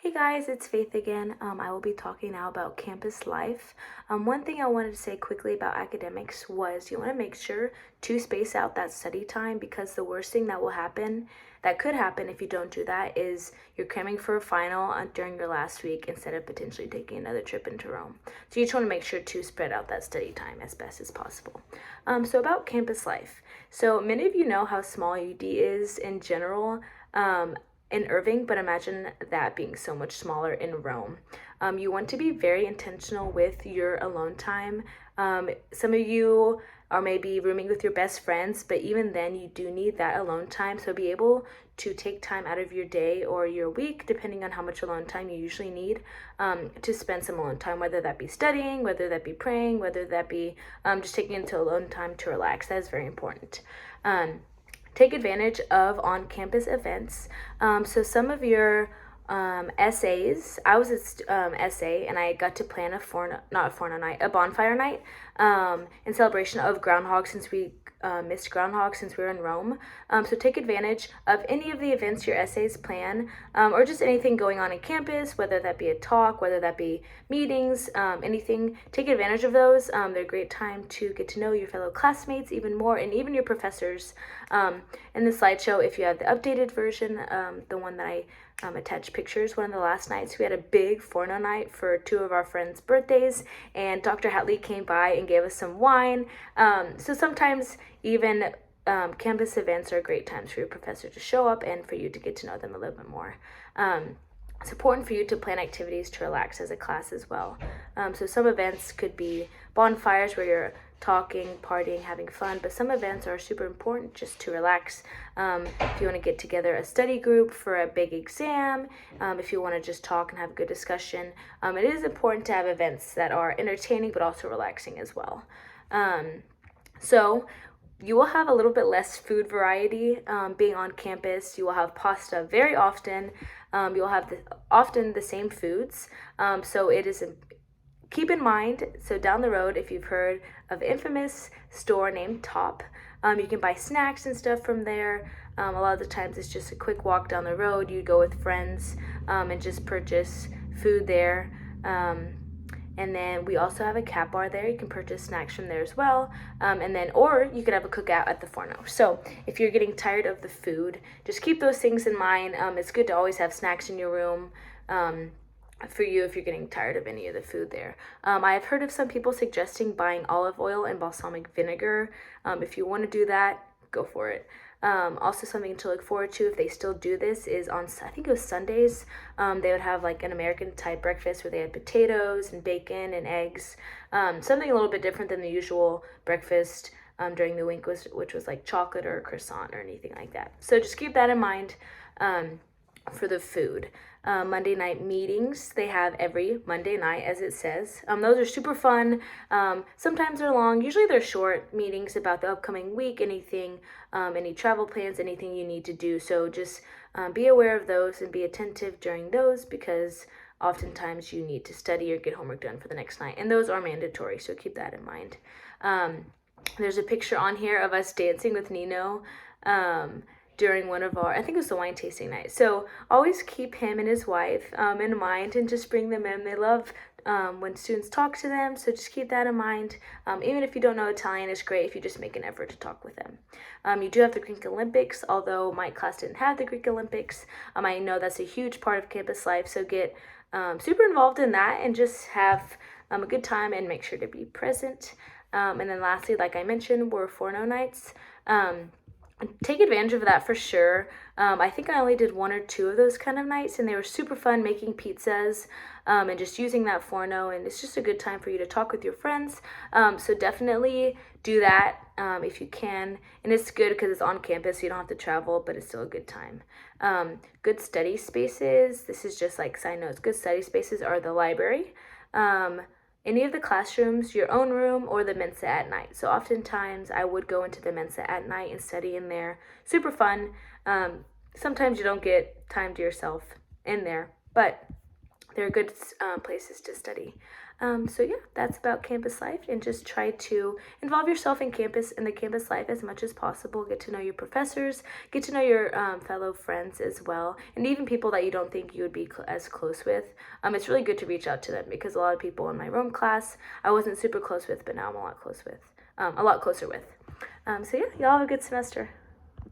Hey guys, it's Faith again. I will be talking now about campus life. One thing I wanted to say quickly about academics was you want to make sure to space out that study time, because the worst thing that could happen if you don't do that is you're cramming for a final during your last week instead of potentially taking another trip into Rome. So you just want to make sure to spread out that study time as best as possible. So about campus life. So many of you know how small UD is in general. In Irving, but imagine that being so much smaller in Rome. You want to be very intentional with your alone time. Some of you are maybe rooming with your best friends, but even then, you do need that alone time. So be able to take time out of your day or your week, depending on how much alone time you usually need, to spend some alone time, whether that be studying, whether that be praying, whether that be just taking into alone time to relax. That is very important. Take advantage of on-campus events. So some of your essays, I was at essay and I got to plan a bonfire night in celebration of Groundhog, since we missed Groundhog since we were in Rome. So take advantage of any of the events your essays plan, or just anything going on in campus, whether that be a talk, whether that be meetings, anything. Take advantage of those. They're a great time to get to know your fellow classmates even more, and even your professors. In the slideshow, if you have the updated version, the one that I attached pictures, one of the last nights we had a big forno night for two of our friends' birthdays, and Dr. Hatley came by and gave us some wine. So sometimes even campus events are great times for your professor to show up and for you to get to know them a little bit more. It's important for you to plan activities to relax as a class as well. So some events could be bonfires where you're talking, partying, having fun, but some events are super important just to relax. If you want to get together a study group for a big exam, if you want to just talk and have a good discussion, it is important to have events that are entertaining but also relaxing as well. So you will have a little bit less food variety being on campus. You will have pasta very often. You'll have often the same foods. So it is keep in mind, so down the road, if you've heard of the infamous store named Top, you can buy snacks and stuff from there. A lot of the times it's just a quick walk down the road. You go with friends and just purchase food there. And then we also have a cat bar there. You can purchase snacks from there as well. Or you could have a cookout at the Forno. So if you're getting tired of the food, just keep those things in mind. It's good to always have snacks in your room. For you if you're getting tired of any of the food there. I have heard of some people suggesting buying olive oil and balsamic vinegar. If you want to do that, go for it. Also something to look forward to, if they still do this, is on, I think it was Sundays, they would have like an American type breakfast where they had potatoes and bacon and eggs. Something a little bit different than the usual breakfast during the week, which was like chocolate or a croissant or anything like that. So just keep that in mind for the food. Monday night meetings they have every Monday night, as it says. Those are super fun. Sometimes they're long. Usually they're short meetings about the upcoming week, anything, any travel plans, anything you need to do. So just be aware of those and be attentive during those, because oftentimes you need to study or get homework done for the next night, and those are mandatory, so keep that in mind. There's a picture on here of us dancing with Nino during one of our, I think it was the wine tasting night. So always keep him and his wife in mind, and just bring them in. They love when students talk to them, so just keep that in mind. Even if you don't know Italian, it's great if you just make an effort to talk with them. You do have the Greek Olympics, although my class didn't have the Greek Olympics. I know that's a huge part of campus life, so get super involved in that and just have a good time and make sure to be present. And then lastly, like I mentioned, were Forno nights. Take advantage of that for sure. I think I only did one or two of those kind of nights, and they were super fun, making pizzas and just using that Forno, and it's just a good time for you to talk with your friends. So definitely do that if you can, and it's good because it's on campus, so you don't have to travel, but it's still a good time. Good study spaces, this is just like side notes, good study spaces are the library, any of the classrooms, your own room, or the Mensa at night. So oftentimes I would go into the Mensa at night and study in there. Super fun. Sometimes you don't get time to yourself in there, but they're good places to study. So yeah, that's about campus life, and just try to involve yourself in the campus life as much as possible. Get to know your professors, get to know your fellow friends as well, and even people that you don't think you would be as close with. It's really good to reach out to them, because a lot of people in my Rome class I wasn't super close with, but now I'm a lot closer with. So yeah, y'all have a good semester.